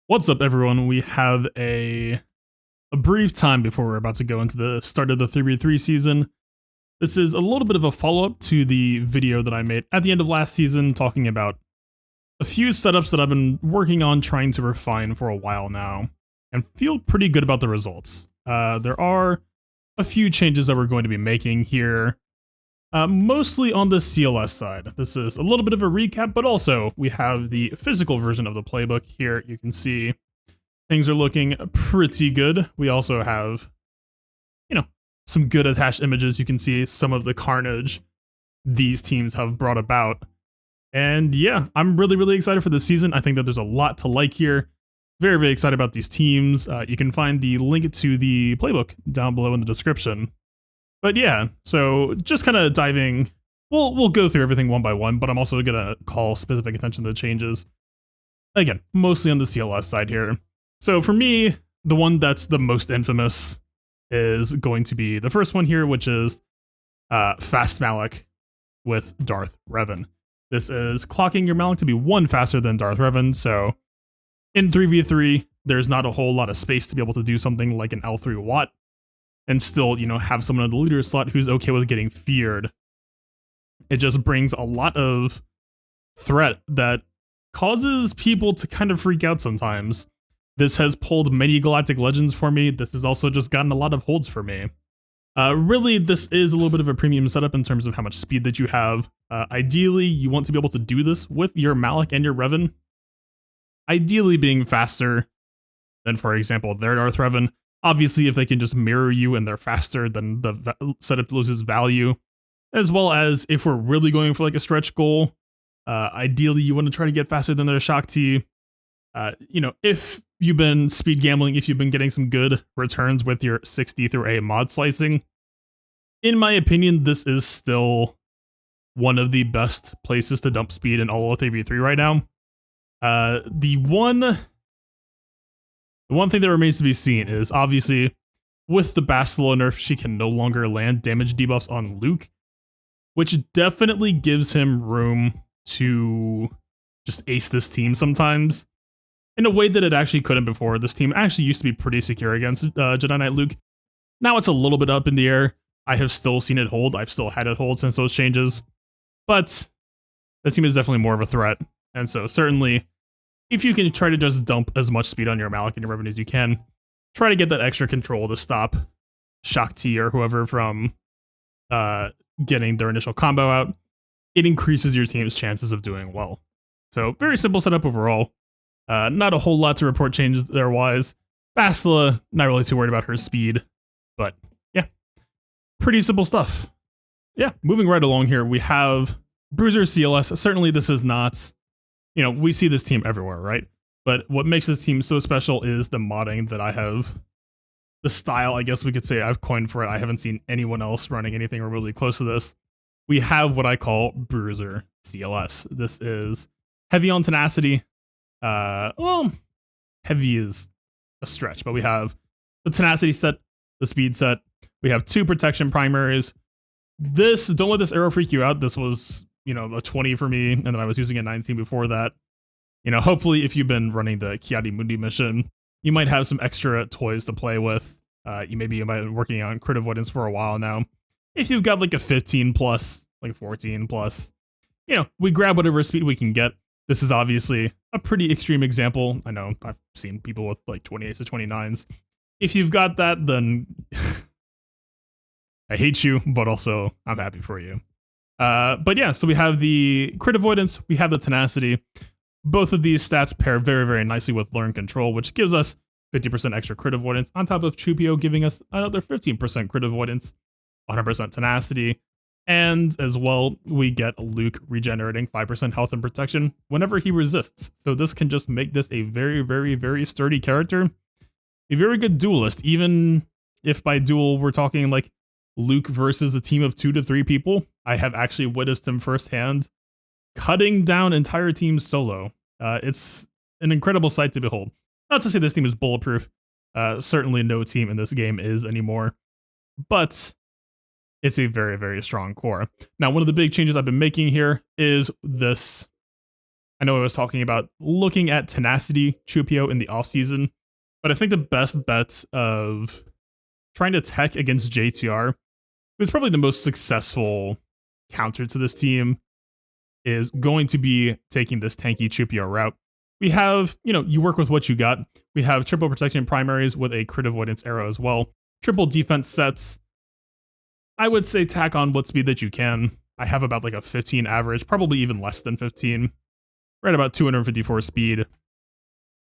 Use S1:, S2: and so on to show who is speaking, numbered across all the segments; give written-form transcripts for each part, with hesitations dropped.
S1: What's up, everyone? We have a brief time before we're about to go into the start of the 3v3 season. This is a little bit of a follow-up to the video that I made at the end of last season talking about a few setups that I've been working on trying to refine for a while now and feel pretty good about the results. There are a few changes that we're going to be making here, mostly on the CLS side. This is a little bit of a recap, but also we have the physical version of the playbook here. You can see things are looking pretty good. We also have, some good attached images. You can see some of the carnage these teams have brought about. And yeah, I'm really, really excited for this season. I think that there's a lot to like here. Very, very excited about these teams. You can find the link to the playbook down below in the description. But yeah, so just kind of diving, we'll go through everything one by one, but I'm also going to call specific attention to the changes. Again, mostly on the CLS side here. So for me, the one that's the most infamous is going to be the first one here, which is Fast Malik with Darth Revan. This is clocking your Malik to be 1 faster than Darth Revan, so in 3v3, there's not a whole lot of space to be able to do something like an L3 Watt and still, have someone in the leader slot who's okay with getting feared. It just brings a lot of threat that causes people to kind of freak out sometimes. This has pulled many Galactic Legends for me. This has also just gotten a lot of holds for me. Really, this is a little bit of a premium setup in terms of how much speed that you have. Ideally, you want to be able to do this with your Malik and your Revan. Ideally being faster than, for example, their Darth Revan. Obviously, if they can just mirror you and they're faster, then the setup loses value. As well as if we're really going for like a stretch goal, ideally you want to try to get faster than their Shakti. If you've been speed gambling, if you've been getting some good returns with your 60 through A mod slicing, in my opinion, this is still one of the best places to dump speed in all of 3v3 right now. The one thing that remains to be seen is obviously with the Bastila nerf, she can no longer land damage debuffs on Luke, which definitely gives him room to just ace this team sometimes in a way that it actually couldn't before. This team actually used to be pretty secure against Jedi Knight Luke. Now it's a little bit up in the air. I have still seen it hold. I've still had it hold since those changes. But the team is definitely more of a threat. And so certainly, if you can try to just dump as much speed on your Malik and your Revan as you can, try to get that extra control to stop Shakti or whoever from getting their initial combo out. It increases your team's chances of doing well. So very simple setup overall. Not a whole lot to report changes there-wise. Bastila, not really too worried about her speed. But yeah, pretty simple stuff. Yeah, moving right along here, we have Bruiser CLS. Certainly this is not, we see this team everywhere, right? But what makes this team so special is the modding that I have. The style, I guess we could say I've coined for it. I haven't seen anyone else running anything remotely close to this. We have what I call Bruiser CLS. This is heavy on tenacity. Heavy is a stretch, but we have the tenacity set, the speed set. We have 2 protection primaries. Don't let this arrow freak you out. This was, a 20 for me, and then I was using a 19 before that. Hopefully if you've been running the Kiadi Mundi mission, you might have some extra toys to play with. You might be working on crit avoidance for a while now. If you've got like a 15 plus, like 14 plus, we grab whatever speed we can get. This is obviously a pretty extreme example. I know I've seen people with like 28s to 29s. If you've got that, then I hate you, but also I'm happy for you. But yeah, so we have the crit avoidance, we have the tenacity. Both of these stats pair very, very nicely with learn control, which gives us 50% extra crit avoidance, on top of Chupio giving us another 15% crit avoidance, 100% tenacity. And as well, we get Luke regenerating 5% health and protection whenever he resists. So this can just make this a very, very, very sturdy character. A very good duelist, even if by duel we're talking like Luke versus a team of 2 to 3 people. I have actually witnessed him firsthand cutting down entire teams solo. It's an incredible sight to behold. Not to say this team is bulletproof. Certainly no team in this game is anymore. But it's a very, very strong core. Now, one of the big changes I've been making here is this I know I was talking about looking at Tenacity Chupio in the offseason, but I think the best bet of trying to tech against JTR, who's probably the most successful counter to this team, is going to be taking this tanky Chupio route. We have, you work with what you got. We have triple protection primaries with a crit avoidance arrow as well. Triple defense sets. I would say tack on what speed that you can. I have about like a 15 average, probably even less than 15. Right about 254 speed.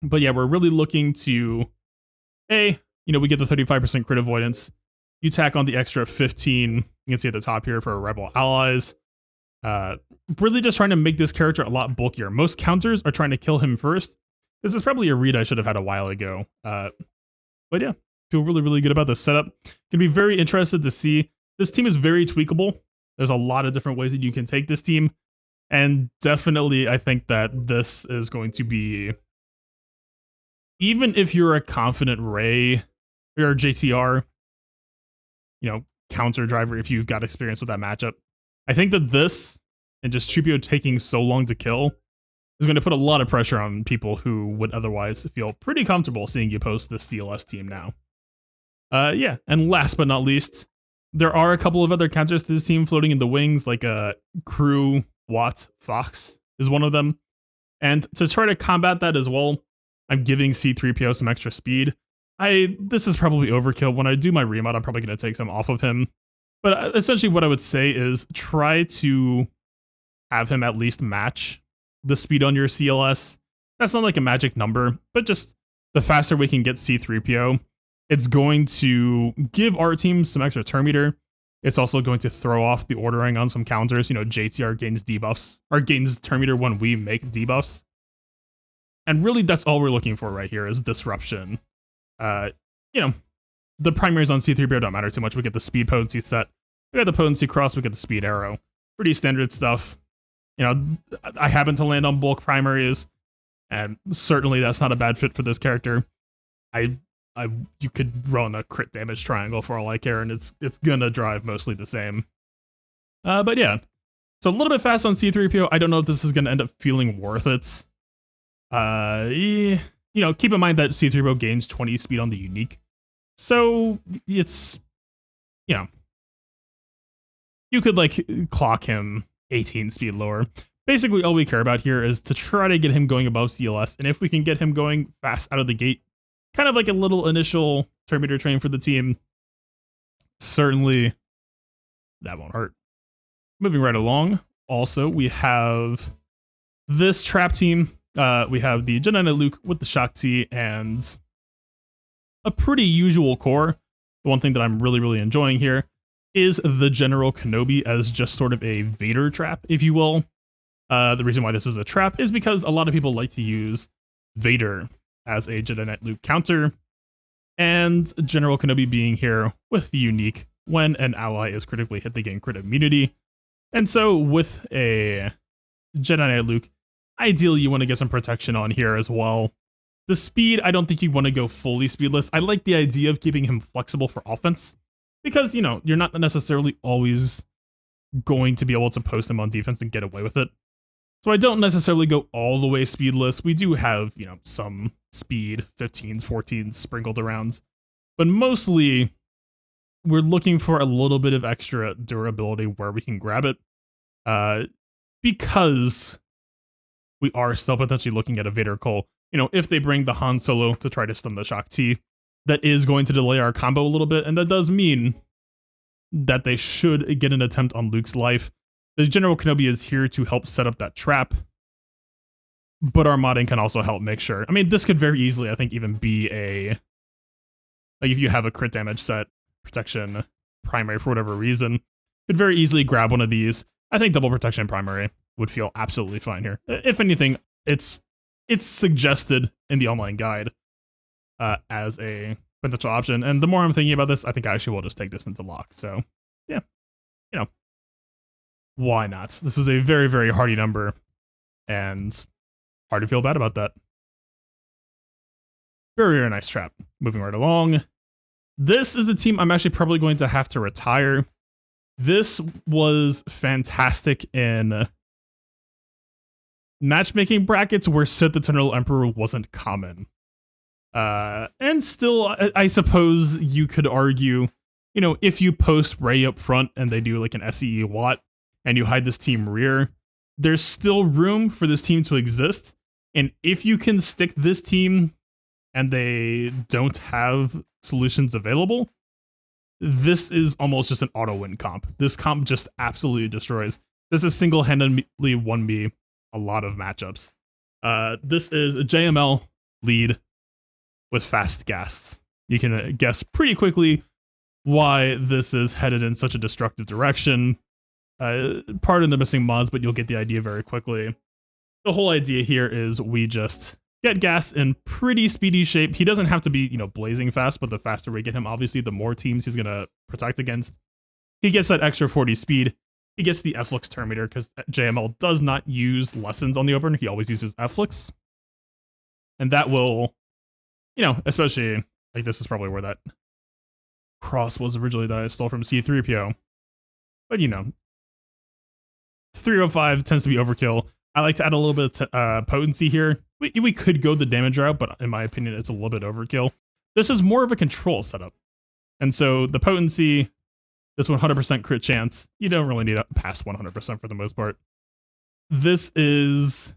S1: But yeah, we're really looking to, we get the 35% crit avoidance. You tack on the extra 15, you can see at the top here for Rebel allies. Really just trying to make this character a lot bulkier. Most counters are trying to kill him first. This is probably a read I should have had a while ago. But yeah, feel really, really good about the setup. Can be very interested to see. This team is very tweakable. There's a lot of different ways that you can take this team. And definitely, I think that this is going to be, even if you're a confident Ray or a JTR, counter driver, if you've got experience with that matchup, I think that this, and just Chupio taking so long to kill, is going to put a lot of pressure on people who would otherwise feel pretty comfortable seeing you post this CLS team now. Yeah, and last but not least, there are a couple of other counters to this team floating in the wings, like Crew, Watt, Fox is one of them. And to try to combat that as well, I'm giving C3PO some extra speed. This is probably overkill. When I do my remod, I'm probably going to take some off of him. But essentially what I would say is try to have him at least match the speed on your CLS. That's not like a magic number, but just the faster we can get C3PO, it's going to give our team some extra turn meter. It's also going to throw off the ordering on some counters. JTR gains debuffs, or gains turn meter when we make debuffs. And really, that's all we're looking for right here is disruption. The primaries on C3PO don't matter too much. We get the speed potency set. We got the potency cross. We get the speed arrow. Pretty standard stuff. I happen to land on bulk primaries, and certainly that's not a bad fit for this character. You could run a crit damage triangle for all I care, and it's gonna drive mostly the same. But yeah, so a little bit fast on C3PO. I don't know if this is gonna end up feeling worth it. Keep in mind that C3PO gains 20 speed on the unique, so it's you could like clock him 18 speed lower. Basically, all we care about here is to try to get him going above CLS, and if we can get him going fast out of the gate, kind of like a little initial turn meter train for the team, certainly that won't hurt. Moving right along, also, we have this trap team. We have the Jedi Knight Luke with the Shock T and a pretty usual core. The one thing that I'm really, really enjoying here is the General Kenobi as just sort of a Vader trap, if you will. The reason why this is a trap is because a lot of people like to use Vader as a Jedi Knight Luke counter, and General Kenobi being here with the unique when an ally is critically hit, they gain crit immunity. And so with a Jedi Knight Luke, ideally you want to get some protection on here as well. The speed, I don't think you want to go fully speedless. I like the idea of keeping him flexible for offense, because, you're not necessarily always going to be able to post him on defense and get away with it. So I don't necessarily go all the way speedless. We do have, some speed, 15s, 14s sprinkled around. But mostly, we're looking for a little bit of extra durability where we can grab it. Because we are still potentially looking at a Vader Cole. If they bring the Han Solo to try to stun the Shock T, that is going to delay our combo a little bit, and that does mean that they should get an attempt on Luke's life. The General Kenobi is here to help set up that trap, but our modding can also help make sure. I mean, this could very easily, I think, even be like if you have a crit damage set, protection primary for whatever reason, could very easily grab one of these. I think double protection primary would feel absolutely fine here. If anything, it's suggested in the online guide as a potential option. And the more I'm thinking about this, I think I actually will just take this into lock. So yeah, why not? This is a very, very hardy number, and hard to feel bad about that. Very, very nice trap. Moving right along. This is a team I'm actually probably going to have to retire. This was fantastic in matchmaking brackets where Sith the Eternal Emperor wasn't common. And still, I suppose you could argue, you know, if you post Rey up front and they do like an SEE Watt and you hide this team rear, there's still room for this team to exist. And if you can stick this team and they don't have solutions available, this is almost just an auto win comp. This comp just absolutely destroys. This is single-handedly won me a lot of matchups. This is a JML lead with fast gas. You can guess pretty quickly why this is headed in such a destructive direction. Pardon the missing mods, but you'll get the idea very quickly. The whole idea here is we just get gas in pretty speedy shape. He doesn't have to be, you know, blazing fast, but the faster we get him, obviously, the more teams he's going to protect against. He gets that extra 40 speed. He gets the F-Flix turn meter because JML does not use lessons on the opener. He always uses F-Flix. And that will, you know, especially, like, this is probably where that cross was originally that I stole from C3PO. But, you know, 305 tends to be overkill. I like to add a little bit of potency here. We could go the damage route, but in my opinion, it's a little bit overkill. This is more of a control setup. And so the potency, this 100% crit chance, you don't really need to pass 100% for the most part. This is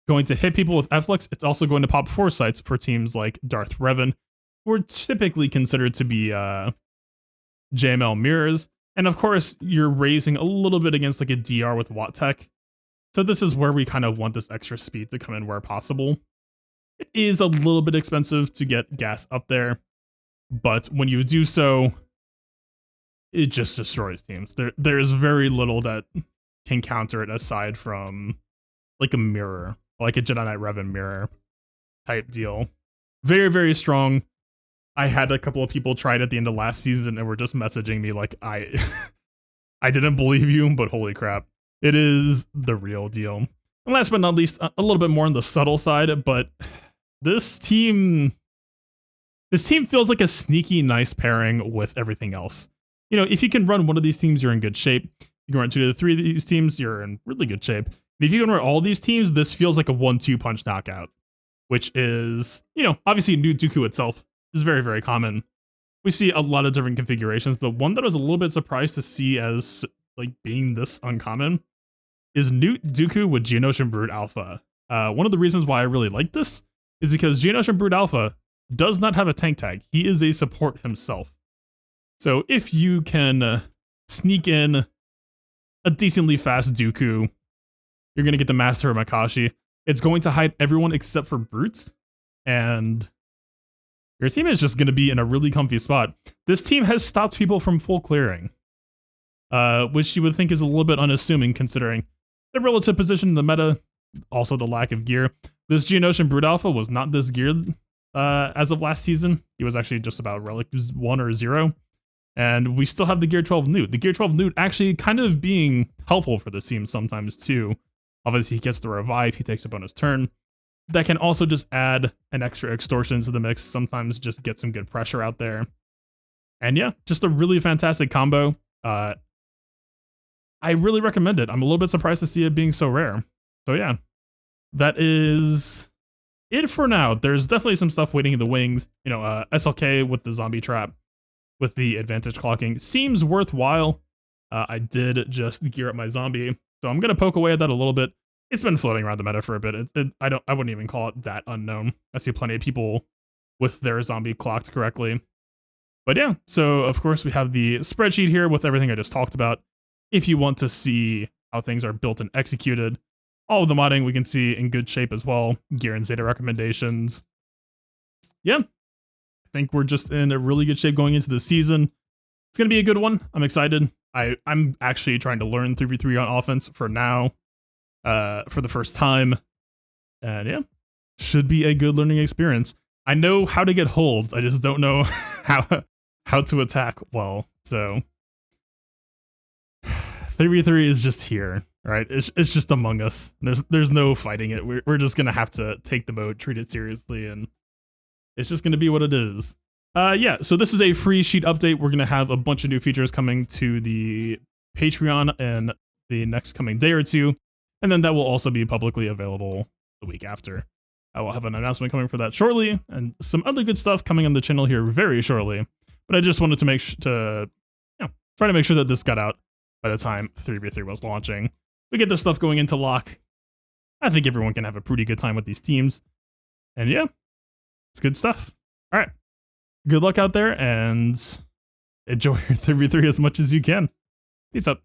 S1: going to hit people with F-Flix. It's also going to pop foresights for teams like Darth Revan, who are typically considered to be JML mirrors. And of course, you're raising a little bit against like a DR with Watt Tech. So this is where we kind of want this extra speed to come in where possible. It is a little bit expensive to get gas up there, but when you do so, it just destroys teams. There's very little that can counter it aside from like a mirror, like a Jedi Knight Revan mirror type deal. Very, very strong. I had a couple of people try it at the end of last season and were just messaging me like, I didn't believe you, but holy crap. It is the real deal. And last but not least, a little bit more on the subtle side, but this team feels like a sneaky nice pairing with everything else. You know, if you can run one of these teams, you're in good shape. You can run 2 to 3 of these teams, you're in really good shape. And if you can run all these teams, this feels like a 1-2 punch knockout, which is, you know, obviously new Dooku itself is very, very common. We see a lot of different configurations, but one that I was a little bit surprised to see as like being this uncommon is Newt Dooku with Geonosian Brood Alpha. One of the reasons why I really like this is because Geonosian Brood Alpha does not have a tank tag. He is a support himself. So if you can sneak in a decently fast Dooku, you're going to get the Master of Makashi. It's going to hide everyone except for Brutes, and your team is just going to be in a really comfy spot. This team has stopped people from full clearing, which you would think is a little bit unassuming considering the relative position in the meta, also the lack of gear. This Geonosian Brood Alpha was not this geared as of last season. He was actually just about Relic 1 or 0. And we still have the Gear 12 Newt. The Gear 12 Newt actually kind of being helpful for the team sometimes too. Obviously, he gets the revive, he takes a bonus turn. That can also just add an extra extortion to the mix, sometimes just get some good pressure out there. And yeah, just a really fantastic combo. I really recommend it. I'm a little bit surprised to see it being so rare. So yeah, that is it for now. There's definitely some stuff waiting in the wings. You know, SLK with the zombie trap, with the advantage clocking seems worthwhile. I did just gear up my zombie, so I'm gonna poke away at that a little bit. It's been floating around the meta for a bit. I wouldn't even call it that unknown. I see plenty of people with their zombie clocked correctly. But yeah, so of course we have the spreadsheet here with everything I just talked about. If you want to see how things are built and executed, all of the modding we can see in good shape as well. Gear and Zeta recommendations. Yeah, I think we're just in a really good shape going into the season. It's going to be a good one. I'm excited. I'm actually trying to learn 3v3 on offense for now, for the first time. And yeah, should be a good learning experience. I know how to get holds. I just don't know how to attack well. So 3v3 is just here, right? It's just among us. There's no fighting it. We're just gonna have to take the mode, treat it seriously, and it's just gonna be what it is. Yeah, so this is a free sheet update. We're gonna have a bunch of new features coming to the Patreon in the next coming day or two. And then that will also be publicly available the week after. I will have an announcement coming for that shortly, and some other good stuff coming on the channel here very shortly. But I just wanted to try to make sure that this got out by the time 3v3 was launching. We get this stuff going into lock. I think everyone can have a pretty good time with these teams. And yeah, it's good stuff. All right. Good luck out there, and enjoy your 3v3 as much as you can. Peace out.